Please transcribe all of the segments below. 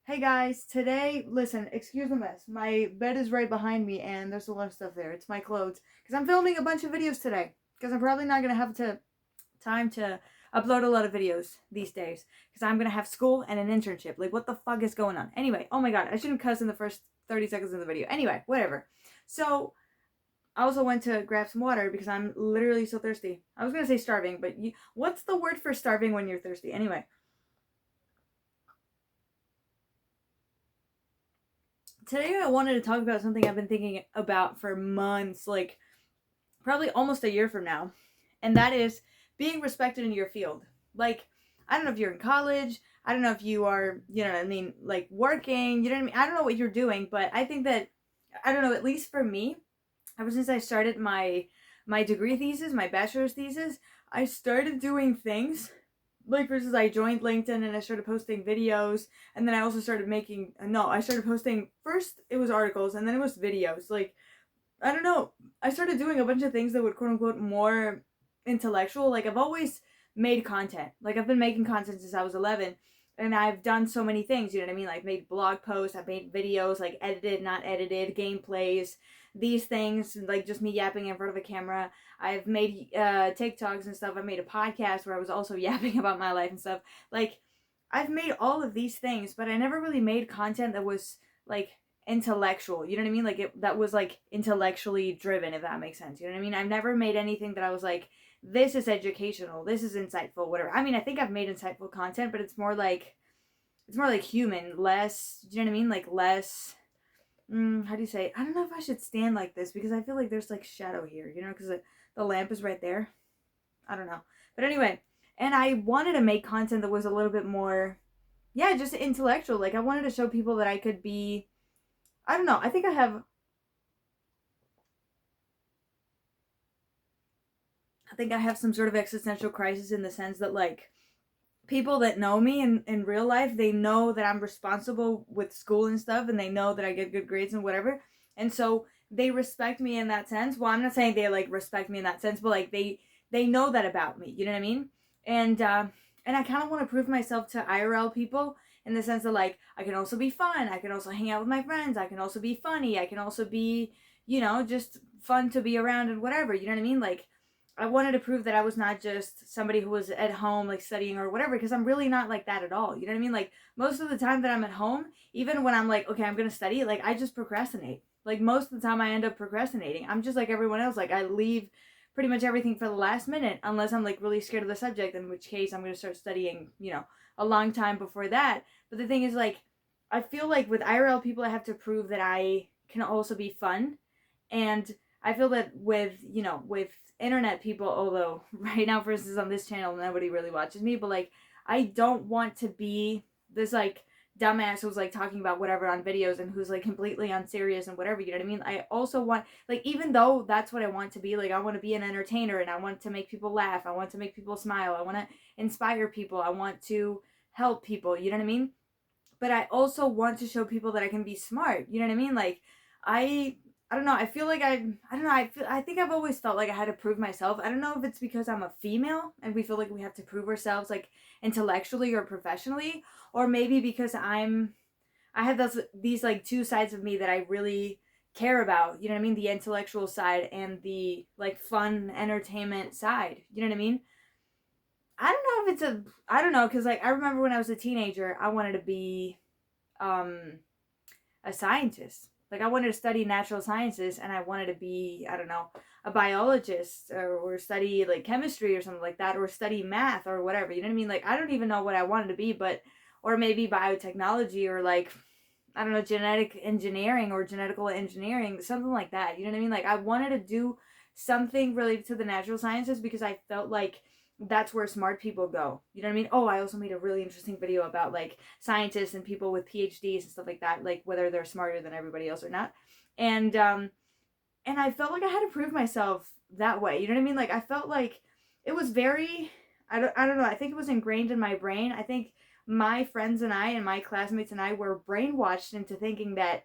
Hey guys, today, listen, excuse the mess. My bed is right behind me and there's a lot of stuff there. It's my clothes. Because I'm filming a bunch of videos today. Because I'm probably not going to have time to upload a lot of videos these days. Because I'm going to have school and an internship. Like, what the fuck is going on? Anyway, oh my god, I shouldn't cuss in the first 30 seconds of the video. Anyway, whatever. So, I also went to grab some water because I'm literally so thirsty. I was going to say starving, but what's the word for starving when you're thirsty? Anyway. Today I wanted to talk about something I've been thinking about for months, like probably almost a year from now, and that is being respected in your field. Like, I don't know if you're in college, I don't know if you are, you know what I mean, like working, you know what I mean? I don't know what you're doing, but I think that, I don't know, at least for me, ever since I started my degree thesis, my bachelor's thesis, I started doing things like, for instance, I joined LinkedIn and I started posting videos, and then I also started making no, I started posting, first it was articles and then it was videos. Like, I don't know, I started doing a bunch of things that were quote unquote more intellectual. Like, I've always made content. Like, I've been making content since I was 11, and I've done so many things, you know what I mean? Like, made blog posts, I've made videos, like edited, not edited, gameplays, these things, like just me yapping in front of a camera. I've made TikToks and stuff. I made a podcast where I was also yapping about my life and stuff. Like, I've made all of these things, but I never really made content that was like intellectual. You know what I mean? Like, that was like intellectually driven, if that makes sense. You know what I mean? I've never made anything that I was like, this is educational, this is insightful, whatever. I mean, I think I've made insightful content, but it's more like human, less. Do you know what I mean? Like, less. How do you say it? I don't know if I should stand like this because I feel like there's like shadow here, you know, because the lamp is right there. I don't know. But anyway, and I wanted to make content that was a little bit more, yeah, just intellectual. Like, I wanted to show people that I could be, I don't know. I think I have some sort of existential crisis in the sense that, like, people that know me in real life, they know that I'm responsible with school and stuff, and they know that I get good grades and whatever. And so they respect me in that sense. Well, I'm not saying they like respect me in that sense, but like they know that about me. You know what I mean? And and I kind of want to prove myself to IRL people in the sense that, like, I can also be fun. I can also hang out with my friends. I can also be funny. I can also be, just fun to be around and whatever. You know what I mean? Like, I wanted to prove that I was not just somebody who was at home, like, studying or whatever, because I'm really not like that at all. You know what I mean? Like, most of the time that I'm at home, even when I'm like, okay, I'm going to study, like, I just procrastinate. Like, most of the time I end up procrastinating. I'm just like everyone else. Like, I leave pretty much everything for the last minute unless I'm like really scared of the subject, in which case I'm going to start studying, a long time before that. But the thing is, like, I feel like with IRL people, I have to prove that I can also be fun. And I feel that with internet people, although right now, for instance, on this channel, nobody really watches me, but like, I don't want to be this like dumbass who's like talking about whatever on videos and who's like completely unserious and whatever, you know what I mean? I also want, like, even though that's what I want to be, like, I want to be an entertainer and I want to make people laugh, I want to make people smile, I want to inspire people, I want to help people, you know what I mean? But I also want to show people that I can be smart. You know what I mean? Like, I I don't know. I feel like I don't know. I think I've always felt like I had to prove myself. I don't know if it's because I'm a female and we feel like we have to prove ourselves, like, intellectually or professionally, or maybe because I have these like two sides of me that I really care about. You know what I mean? The intellectual side and the like fun entertainment side. You know what I mean? I don't know if it's a I don't know, cuz like I remember when I was a teenager, I wanted to be um a scientist. Like, I wanted to study natural sciences and I wanted to be, I don't know, a biologist, or study like chemistry or something like that, or study math or whatever. You know what I mean? Like, I don't even know what I wanted to be, but or maybe biotechnology, or like, I don't know, genetic engineering or genetical engineering, something like that. You know what I mean? Like, I wanted to do something related to the natural sciences because I felt like that's where smart people go. You know what I mean? Oh, I also made a really interesting video about like scientists and people with PhDs and stuff like that, like whether they're smarter than everybody else or not. And and I felt like I had to prove myself that way. You know what I mean? Like, I felt like it was very, I don't know. I think it was ingrained in my brain. I think my friends and I and my classmates and I were brainwashed into thinking that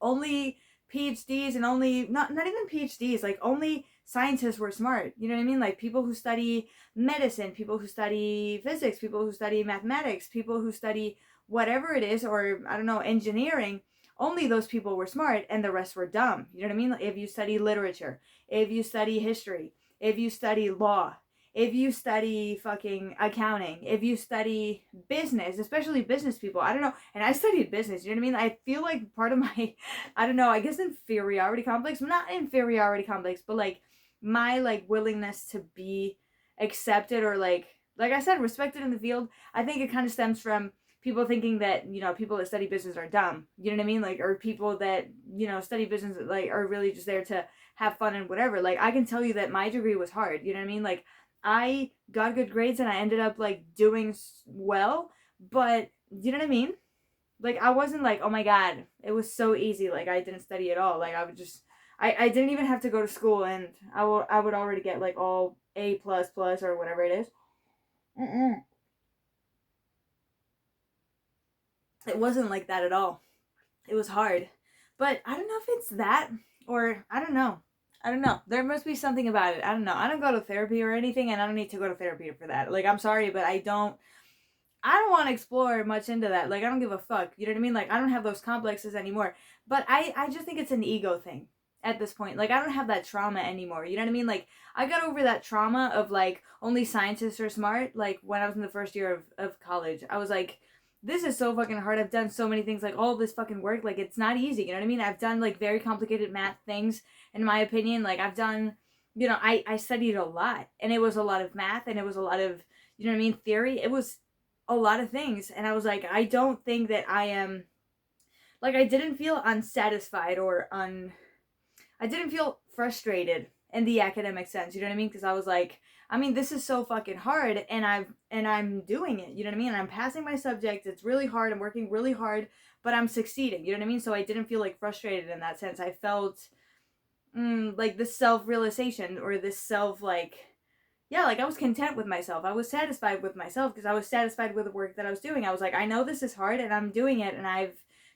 only PhDs and only not even PhDs, like only scientists were smart. You know what I mean? Like, people who study medicine, people who study physics, people who study mathematics, people who study whatever it is, or I don't know, engineering, only those people were smart and the rest were dumb. You know what I mean? Like, if you study literature, if you study history, if you study law, if you study fucking accounting, if you study business, especially business people, I don't know. And I studied business, you know what I mean? I feel like part of my, I don't know, I guess inferiority complex, not inferiority complex, but like my like willingness to be accepted or like I said, respected in the field. I think it kind of stems from people thinking that, you know, people that study business are dumb. You know what I mean? Like, or people that, you know, study business like are really just there to have fun and whatever. Like, I can tell you that my degree was hard. You know what I mean? Like, I got good grades and I ended up like doing well, but you know what I mean? Like, I wasn't like, oh my god, it was so easy. Like, I didn't study at all. Like, I would just, I didn't even have to go to school, and I would already get like all A plus plus or whatever it is. Mm-mm. It wasn't like that at all. It was hard. But I don't know if it's that, or I don't know. I don't know. There must be something about it. I don't know. I don't go to therapy or anything, and I don't need to go to therapy for that. Like, I'm sorry, but I don't want to explore much into that. Like, I don't give a fuck. You know what I mean? Like, I don't have those complexes anymore. But I just think it's an ego thing at this point. Like, I don't have that trauma anymore. You know what I mean? Like, I got over that trauma of like only scientists are smart. Like, when I was in the first year of college, I was like, this is so fucking hard. I've done so many things, like all this fucking work. Like, it's not easy. You know what I mean? I've done like very complicated math things, in my opinion. Like, I've done, you know, I studied a lot, and it was a lot of math, and it was a lot of, you know what I mean, theory. It was a lot of things, and I was like, I don't think that I am, like, I didn't feel unsatisfied or I didn't feel frustrated in the academic sense. You know what I mean? Because I was like, I mean, this is so fucking hard, and I'm doing it. You know what I mean? And I'm passing my subjects. It's really hard. I'm working really hard, but I'm succeeding. You know what I mean? So I didn't feel like frustrated in that sense. I felt like this self realization, or this self like, yeah, like I was content with myself. I was satisfied with myself because I was satisfied with the work that I was doing. I was like, I know this is hard and I'm doing it, and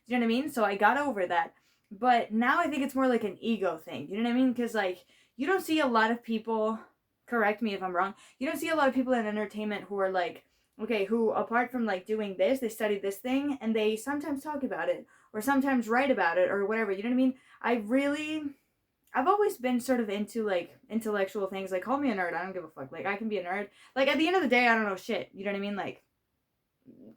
you know what I mean? So I got over that. But now I think it's more like an ego thing. You know what I mean? Because like you don't see a lot of people, correct me if I'm wrong, you don't see a lot of people in entertainment who are like, okay, who apart from like doing this, they study this thing and they sometimes talk about it or sometimes write about it or whatever. You know what I mean? I've always been sort of into like intellectual things. Like, call me a nerd. I don't give a fuck. Like, I can be a nerd. Like, at the end of the day, I don't know shit. You know what I mean? Like,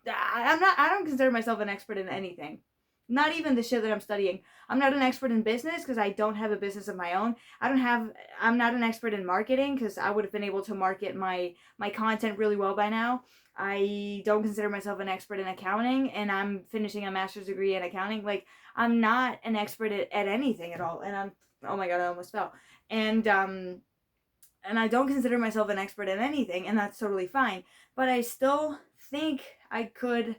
I don't consider myself an expert in anything. Not even the shit that I'm studying. I'm not an expert in business because I don't have a business of my own. I'm not an expert in marketing because I would have been able to market my content really well by now. I don't consider myself an expert in accounting, and I'm finishing a master's degree in accounting. Like, I'm not an expert at anything at all. And oh my god, I almost fell. And I don't consider myself an expert in anything, and that's totally fine. But I still think I could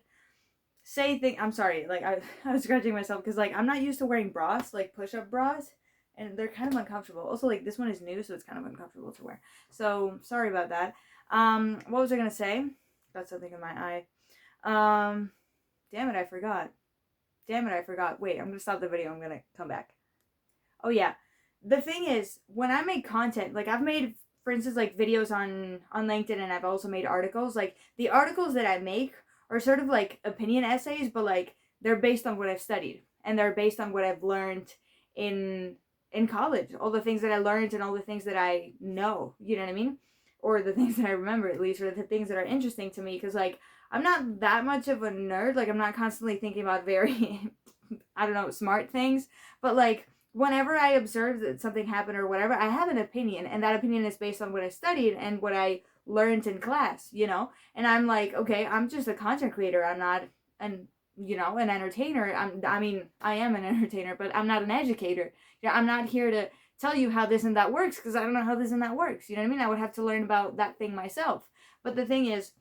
say things. I'm sorry, like I was scratching myself because like I'm not used to wearing bras, like push-up bras, and they're kind of uncomfortable. Also, like this one is new, so it's kind of uncomfortable to wear. So sorry about that. What was I gonna say? Got something in my eye. Um, damn it, I forgot. Damn it, I forgot. Wait, I'm gonna stop the video. I'm gonna come back. Oh yeah, the thing is, when I make content, like I've made, for instance, like videos on LinkedIn, and I've also made articles. Like the articles that I make are sort of like opinion essays, but like they're based on what I've studied, and they're based on what I've learned in in college, all the things that I learned and all the things that I know. You know what I mean? Or the things that I remember at least, or the things that are interesting to me. Because like I'm not that much of a nerd. Like I'm not constantly thinking about very I don't know, smart things, but like whenever I observe that something happened or whatever, I have an opinion, and that opinion is based on what I studied and what I learned in class, you know? And I'm like, okay, I'm just a content creator. I'm not an an entertainer. I mean, I am an entertainer, but I'm not an educator. You know, I'm not here to tell you how this and that works because I don't know how this and that works. You know what I mean? I would have to learn about that thing myself. But the thing is,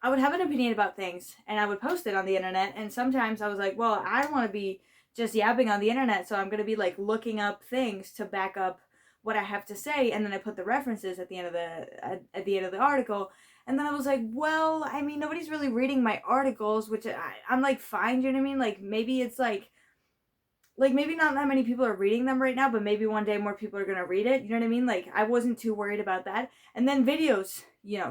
I would have an opinion about things and I would post it on the internet, and sometimes I was like, well, I don't want to be just yapping on the internet, so I'm going to be like looking up things to back up what I have to say, and then I put the references at the end of at the end of the article. And then I was like, well, I mean, nobody's really reading my articles, which I'm like, fine, you know what I mean? Like maybe it's like maybe not that many people are reading them right now, but maybe one day more people are going to read it. You know what I mean? Like I wasn't too worried about that. And then videos,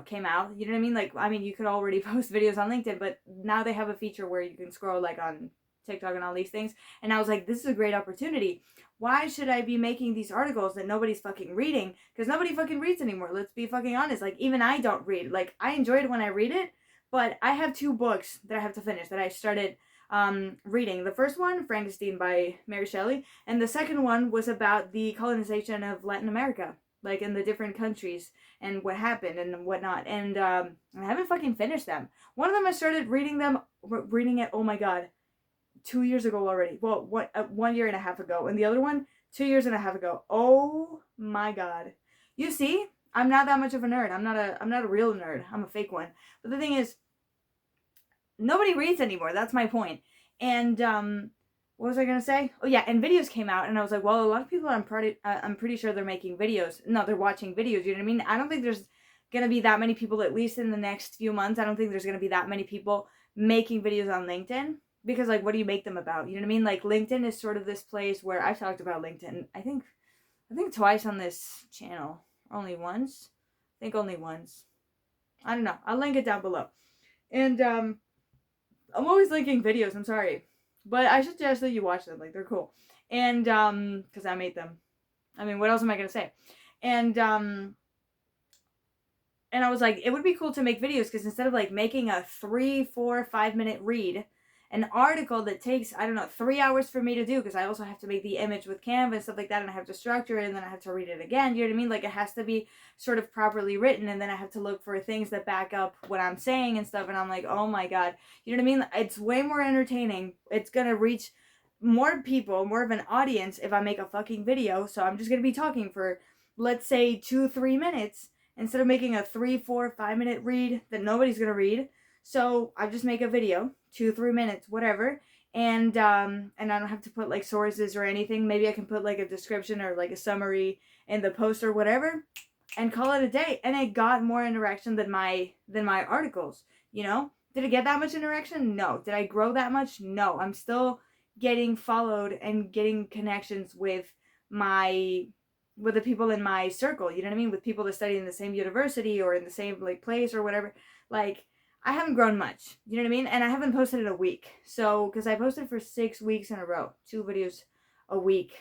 came out. You know what I mean? Like, I mean, you could already post videos on LinkedIn, but now they have a feature where you can scroll like on TikTok and all these things. And I was like, this is a great opportunity. Why should I be making these articles that nobody's fucking reading? Because nobody fucking reads anymore. Let's be fucking honest. Like, even I don't read. Like, I enjoy it when I read it, but I have 2 books that I have to finish that I started reading. The first one, Frankenstein by Mary Shelley, and the second one was about the colonization of Latin America, like in the different countries and what happened and whatnot. And I haven't fucking finished them. One of them I started reading it. Oh my god, 2 years ago already. Well, 1 year and a half ago, and the other one 2 years and a half ago. Oh my god. You see, I'm not that much of a nerd. I'm not a real nerd. I'm a fake one. But the thing is, nobody reads anymore. That's my point. And what was I gonna say? Oh yeah, and videos came out, and I was like, well, a lot of people, I'm pretty sure they're making videos. No, they're watching videos. You know what I mean? I don't think there's gonna be that many people, at least in the next few months. I don't think there's gonna be that many people making videos on LinkedIn, because like, what do you make them about? You know what I mean? Like, LinkedIn is sort of this place where I've talked about LinkedIn. I think twice on this channel. Only once. I think only once. I don't know. I'll link it down below. And I'm always linking videos, I'm sorry. But I suggest that you watch them, like, they're cool. And, because I made them. I mean, what else am I gonna say? And I was like, it would be cool to make videos, because instead of, like, making a 3, 4, 5-minute read, an article that takes, I don't know, 3 hours for me to do, because I also have to make the image with Canva and stuff like that, and I have to structure it, and then I have to read it again, you know what I mean? Like, it has to be sort of properly written, and then I have to look for things that back up what I'm saying and stuff, and I'm like, oh my god, you know what I mean? It's way more entertaining. It's gonna reach more people, more of an audience if I make a fucking video, so I'm just gonna be talking for, let's say, 2-3 minutes, instead of making a 3, 4, 5-minute read that nobody's gonna read. So I just make a video, 2-3 minutes, whatever, and I don't have to put like sources or anything. Maybe I can put like a description or like a summary in the post or whatever, and call it a day. And it got more interaction than my articles. You know, did it get that much interaction? No. Did I grow that much? No. I'm still getting followed and getting connections with the people in my circle. You know what I mean? With people that study in the same university or in the same like place or whatever. Like, I haven't grown much, you know what I mean? And I haven't posted in a week. So, because I posted for 6 weeks in a row, 2 videos a week.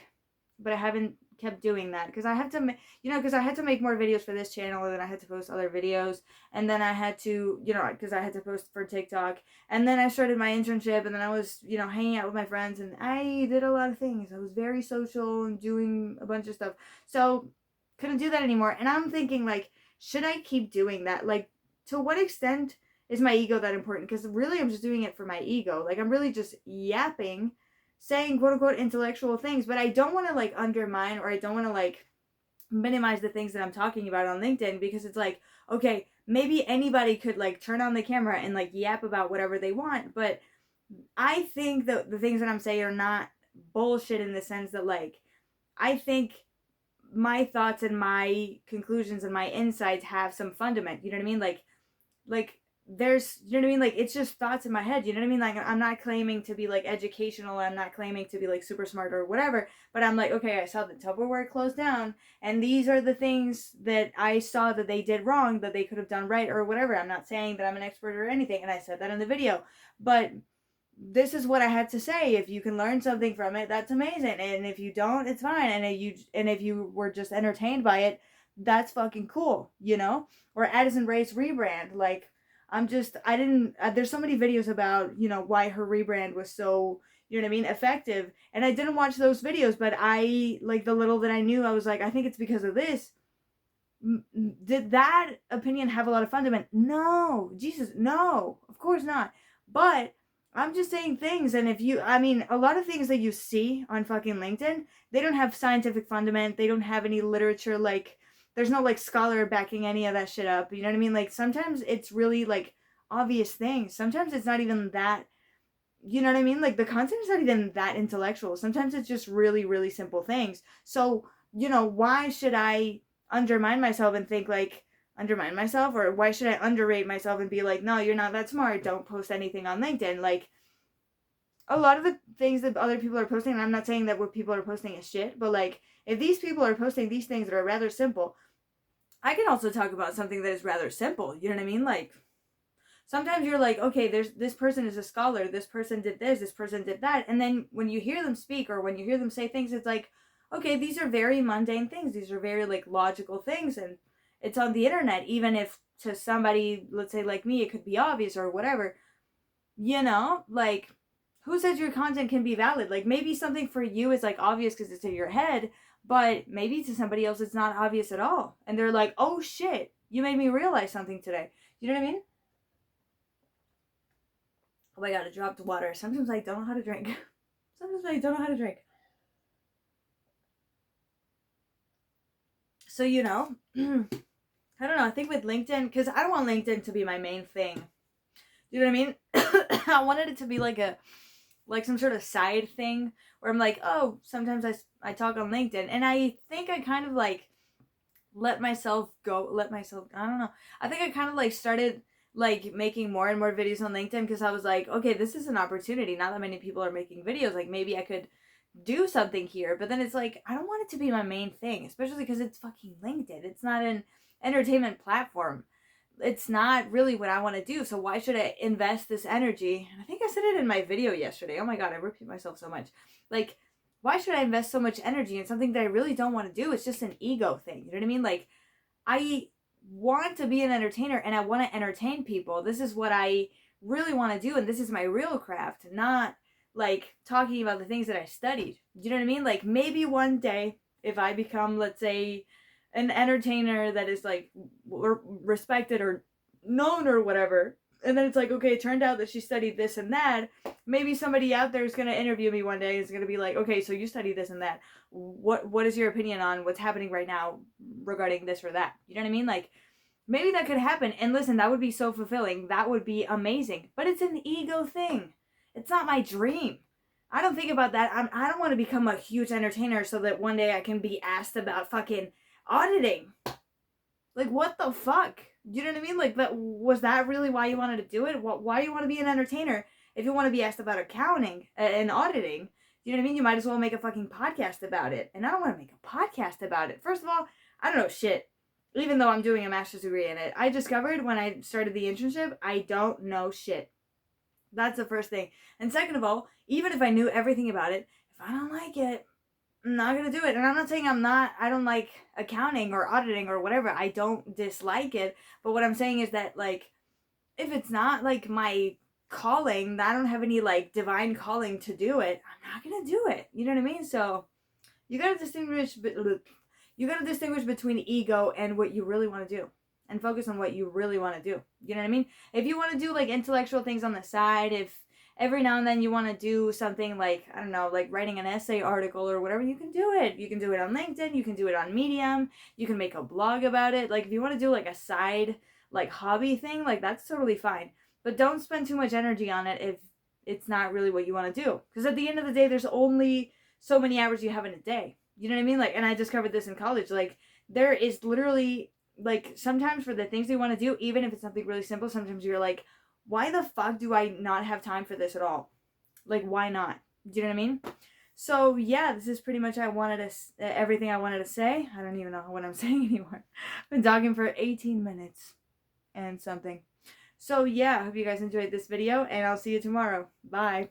But I haven't kept doing that because I have to, because I had to make more videos for this channel, and then I had to post other videos. And then I had to, because I had to post for TikTok. And then I started my internship, and then I was, hanging out with my friends, and I did a lot of things. I was very social and doing a bunch of stuff. So, couldn't do that anymore. And I'm thinking, like, should I keep doing that? Like, to what extent is my ego that important? Because really, I'm just doing it for my ego. Like, I'm really just yapping, saying quote unquote intellectual things, but I don't want to like undermine, or I don't want to like minimize the things that I'm talking about on LinkedIn, because it's like, okay, maybe anybody could like turn on the camera and like yap about whatever they want, but I think that the things that I'm saying are not bullshit, in the sense that like, I think my thoughts and my conclusions and my insights have some fundament, you know what I mean? Like there's, you know what I mean? Like, it's just thoughts in my head, you know what I mean? Like, I'm not claiming to be like educational, I'm not claiming to be like super smart or whatever, but I'm like, okay, I saw the Tupperware close down, and these are the things that I saw that they did wrong, that they could have done right or whatever. I'm not saying that I'm an expert or anything, and I said that in the video, but this is what I had to say. If you can learn something from it, that's amazing, and if you don't, it's fine, and if you were just entertained by it, that's fucking cool, Or Addison Rae's rebrand, like, there's so many videos about, why her rebrand was so, you know what I mean, effective. And I didn't watch those videos, but I, like, the little that I knew, I was like, I think it's because of this. Did that opinion have a lot of fundament? No. Jesus, no. Of course not. But I'm just saying things, and a lot of things that you see on fucking LinkedIn, they don't have scientific fundament, they don't have any literature, like, there's no, like, scholar backing any of that shit up, you know what I mean? Like, sometimes it's really, like, obvious things. Sometimes it's not even that, you know what I mean? Like, the content is not even that intellectual. Sometimes it's just really, really simple things. So, why should I undermine myself and think, like, undermine myself? Or why should I underrate myself and be like, no, you're not that smart, don't post anything on LinkedIn? Like, a lot of the things that other people are posting, and I'm not saying that what people are posting is shit, but like, if these people are posting these things that are rather simple, I can also talk about something that is rather simple. You know what I mean? Like, sometimes you're like, okay, there's this person is a scholar, this person did this person did that. And then when you hear them speak or when you hear them say things, it's like, okay, these are very mundane things. These are very like logical things. And it's on the internet, even if to somebody, let's say like me, it could be obvious or whatever. You know, like, who says your content can be valid? Like, maybe something for you is like obvious because it's in your head, but maybe to somebody else it's not obvious at all. And they're like, oh shit, you made me realize something today. You know what I mean? Oh my god, I dropped water. Sometimes I don't know how to drink. Sometimes I don't know how to drink. So, you know, I don't know. I think with LinkedIn, because I don't want LinkedIn to be my main thing. You know what I mean? I wanted it to be like some sort of side thing where I'm like, oh, sometimes I talk on LinkedIn. And I think I kind of like let myself, I don't know. I think I kind of like started like making more and more videos on LinkedIn because I was like, okay, this is an opportunity. Not that many people are making videos. Like, maybe I could do something here. But then it's like, I don't want it to be my main thing, especially because it's fucking LinkedIn. It's not an entertainment platform. It's not really what I want to do. So why should I invest this energy? And I think I said it in my video yesterday. Oh my god, I repeat myself so much. Like, why should I invest so much energy in something that I really don't want to do? It's just an ego thing. You know what I mean? Like, I want to be an entertainer and I want to entertain people. This is what I really want to do, and this is my real craft, not like talking about the things that I studied. You know what I mean? Like, maybe one day if I become, let's say, an entertainer that is like respected or known or whatever, and then it's like, okay, it turned out that she studied this and that, maybe somebody out there is going to interview me one day and is going to be like, okay, so you studied this and that, what is your opinion on what's happening right now regarding this or that? You know what I mean? Like, maybe that could happen, and listen, that would be so fulfilling, that would be amazing, but it's an ego thing. It's not my dream. I don't think about that. I don't want to become a huge entertainer so that one day I can be asked about fucking auditing. Like, what the fuck? You know what I mean? Like, that was that really why you wanted to do it? Why do you want to be an entertainer if you want to be asked about accounting and auditing? You know what I mean? You might as well make a fucking podcast about it. And I don't want to make a podcast about it. First of all, I don't know shit. Even though I'm doing a master's degree in it, I discovered when I started the internship, I don't know shit. That's the first thing. And second of all, even if I knew everything about it, if I don't like it, I'm not gonna do it. And I'm not saying I don't like accounting or auditing or whatever. I don't dislike it. But what I'm saying is that, like, if it's not like my calling, I don't have any like divine calling to do it, I'm not gonna do it. You know what I mean? So you gotta distinguish between ego and what you really want to do, and focus on what you really want to do. You know what I mean? If you want to do like intellectual things on the side, if every now and then you want to do something like, I don't know, like writing an essay article or whatever, you can do it. You can do it on LinkedIn, you can do it on Medium, you can make a blog about it. Like, if you want to do like a side like hobby thing, like, that's totally fine. But don't spend too much energy on it if it's not really what you want to do. Because at the end of the day, there's only so many hours you have in a day. You know what I mean? Like, and I discovered this in college. Like, there is literally, like, sometimes for the things you want to do, even if it's something really simple, sometimes you're like, why the fuck do I not have time for this at all? Like, why not? Do you know what I mean? So yeah, this is pretty much everything I wanted to say. I don't even know what I'm saying anymore. I've been talking for 18 minutes and something. So yeah, I hope you guys enjoyed this video, and I'll see you tomorrow. Bye.